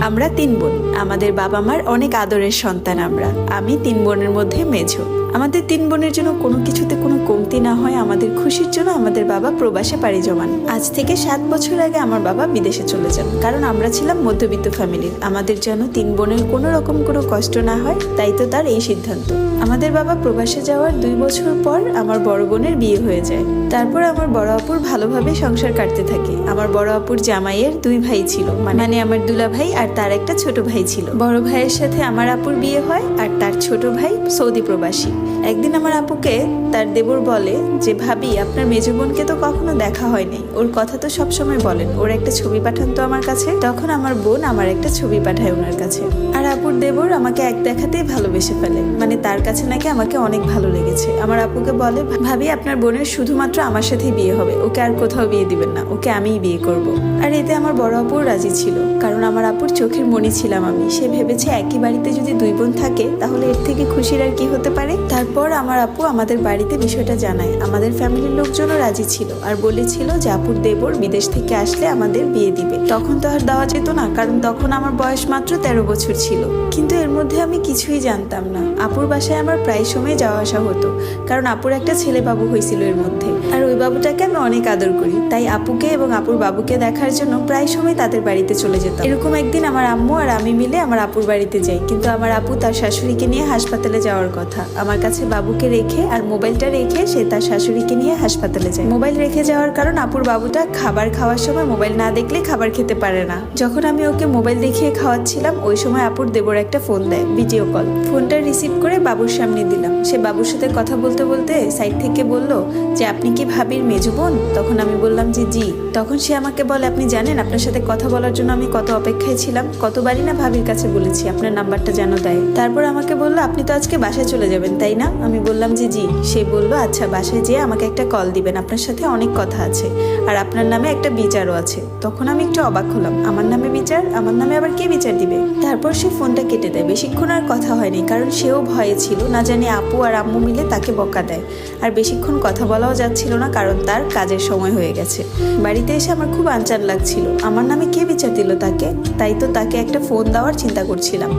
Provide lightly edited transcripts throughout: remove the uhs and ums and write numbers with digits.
আমরা 3 বোন। আমাদের বাবা মার অনেক আদরের সন্তান আমরা। আমি 3 বোনের মধ্যে মেঝো। আমাদের 3 বোনের জন্য কোনো কিছুতে কোনো কমতি না হয় আমাদের খুশির জন্য আমাদের বাবা প্রবাসে পাড়ি জমান। আজ থেকে 7 বছর আগে আমার বাবা বিদেশে চলে যান, কারণ আমরা ছিলাম মধ্যবিত্ত ফ্যামিলির। আমাদের যেন 3 বোনের কোনো রকম কোনো কষ্ট না হয়, তাই তো তার এই সিদ্ধান্ত। আমাদের বাবা প্রবাসে যাওয়ার 2 বছর পর আমার বড় বোনের বিয়ে হয়ে যায়। তারপর আমার বড় আপুর ভালোভাবে সংসার কাটতে থাকে। আমার বড় আপুর জামাইয়ের 2 ভাই ছিল, মানে আমার দুলা ভাই আর তার একটা ছোট ভাই ছিল। বড় ভাইয়ের সাথে আমার আপুর বিয়ে হয়, আর তার ছোট ভাই সৌদি প্রবাসী। একদিন আমার আপুকে তার দেবর বলে যে, ভাবি আপনার মেজো বোনকে তো কখনো দেখা হয়নি, ওর কথা তো সবসময় বলেন, ওর একটা ছবি পাঠান তো আমার কাছে। তখন আমার বোন আমার একটা ছবি পাঠায় ওনার কাছে। আর আপুর দেবর আমাকে এক দেখাতেই ভালোবেসে ফেলে, মানে তার কাছে নাকি আমাকে অনেক ভালো লেগেছে। আমার আপুকে বলে, ভাবি আপনার বোনের শুধুমাত্র আমার সাথেই বিয়ে হবে, ওকে আর কোথাও বিয়ে দিবেন না, ওকে আমিই বিয়ে করব। আর এতে আমার বড় আপুও রাজি ছিল, কারণ আমার আপুর চোখের মণি ছিলাম আমি। সে ভেবেছে একই বাড়িতে যদি 2 বোন থাকে তাহলে এর থেকে খুশির আর কি হতে পারে। তারপর আমার আপু আমাদের বাড়িতে বিষয়টা জানায়। আমাদের ফ্যামিলির লোকজনও রাজি ছিল আর বলেছিল যে আপুর দেবর বিদেশ থেকে আসলে আমাদের বিয়ে দিবে। তখন তো আর দেওয়া যেত না, কারণ তখন আমার বয়স মাত্র 13 বছর ছিল। কিন্তু এর মধ্যে আমি কিছুই জানতাম না। আপুর বাসায় আমার প্রায় সময় যাওয়া আসা হতো, কারণ আপুর একটা ছেলে বাবু হয়েছিল এর মধ্যে, আর ওই বাবুটাকে আমি অনেক আদর করি। তাই আপুকে এবং আপুর বাবুকে দেখার জন্য প্রায় সময় তাদের বাড়িতে চলে যেতাম। এরকম একদিন আমার আম্মু আর আমি মিলে আমার আপুর বাড়িতে যাই, কিন্তু আমার আপু তার শাশুড়িকে নিয়ে হাসপাতালে যাওয়ার কথা। আমার কাছে বাবুকে রেখে আর মোবাইলটা রেখে সে তার শাশুড়িকে নিয়ে হাসপাতালে যায়। মোবাইল রেখে যাওয়ার কারণ আপুর বাবুটা খাবার খাওয়ার সময় মোবাইল না দেখলে খাবার খেতে পারে না। যখন আমি ওকে মোবাইল দেখিয়ে খাওয়াচ্ছিলাম, ওই সময় আপুর দেবর একটা ফোন দেয়, ভিডিও কল। ফোনটা রিসিভ করে বাবুর সামনে দিলাম। সে বাবুর সাথে কথা বলতে বলতে সাইড থেকে বলল যে, আপনি কি ভাবির মেজো বোন? তখন আমি বললাম যে জি। তখন সে আমাকে বলে, আপনি জানেন আপনার সাথে কথা বলার জন্য আমি কত অপেক্ষায় ছিলাম, কতবারই না ভাবির কাছে বলেছি আপনার নাম্বারটা যেন দেয়। তারপর আমাকে বললো, আপনি তো আজকে বাসায় চলে যাবেন তাই না? আমি বললাম যে জি। সে বলল, আচ্ছা বাসায় যেয়ে আমাকে একটা কল দিবেন, আপনার সাথে অনেক কথা আছে, আর আপনার নামে একটা বিচারও আছে। তখন আমি একটু অবাক হলাম, আমার নামে বিচার? আমার নামে আবার কে বিচার দিবে? তারপর সে ফোনটা কেটে দেয়। বেশিক্ষণ আর কথা হয়নি, কারণ সেও ভয়ে ছিল, না জানি আপু আর আম্মু মিলে তাকে বকা দেয়। আর বেশিক্ষণ কথা বলাও যাচ্ছিল না, কারণ তার কাজের সময় হয়ে গেছে। বাড়িতে এসে আমার খুব আনচান লাগছিল, আমার নামে কে বিচার দিল তাকে? তাই তো তাকে একটা ফোন দেওয়ার চিন্তা করছিলাম।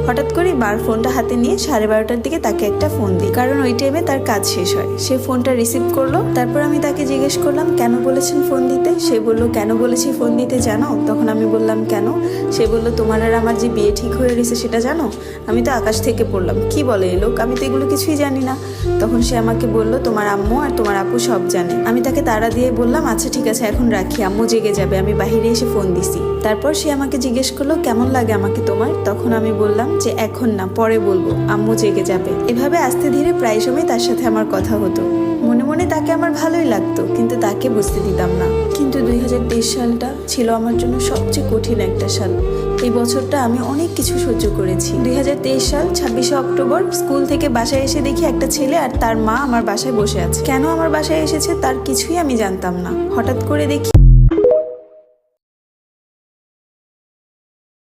হঠাৎ করে মার ফোনটা হাতে নিয়ে 12:30টার দিকে তাকে একটা ফোন দিই, কারণ ওই টাইমে তার কাজ শেষ হয়। সে ফোনটা রিসিভ করলো। তারপর আমি তাকে জিজ্ঞেস করলাম, কেন বলেছেন ফোন দিতে? সে বলল, কেন বলেছি ফোন দিতে জানো? তখন আমি বললাম, কেন? সে বলল, তোমার আর আমার যে বিয়ে ঠিক হয়ে গেছে সেটা জানো? আমি তো আকাশ থেকে পড়লাম, কি বলে এই লোক, আমি তো এগুলো কিছুই জানি না। তখন সে আমাকে বলল, তোমার আম্মু আর তোমার আপু সব জানে। আমি তাকে তাড়া দিয়ে বললাম, আচ্ছা ঠিক আছে এখন রাখি, আম্মু জেগে যাবে, আমি বাহিরে এসে ফোন দিছি। তারপর সে আমাকে জিজ্ঞেস করলো, কেমন লাগে আমাকে তোমার? তখন আমি বললাম যে এখন না, পরে বলবো, আম্মু জেগে যাবে। এভাবে আস্তে ধীরে প্রায় সময় তার সাথে আমার কথা হতো। মনে মনে তাকে আমার ভালোই লাগতো, কিন্তু তাকে বুঝতে দিতাম না। কিন্তু 2023 সালটা ছিল আমার জন্য সবচেয়ে কঠিন একটা সাল। এই বছরটা আমি অনেক কিছু সহ্য করেছি। 2023 সাল 26শে অক্টোবর স্কুল থেকে বাসায় এসে দেখি একটা ছেলে আর তার মা আমার বাসায় বসে আছে। কেন আমার বাসায় এসেছে তার কিছুই আমি জানতাম না। হঠাৎ করে দেখি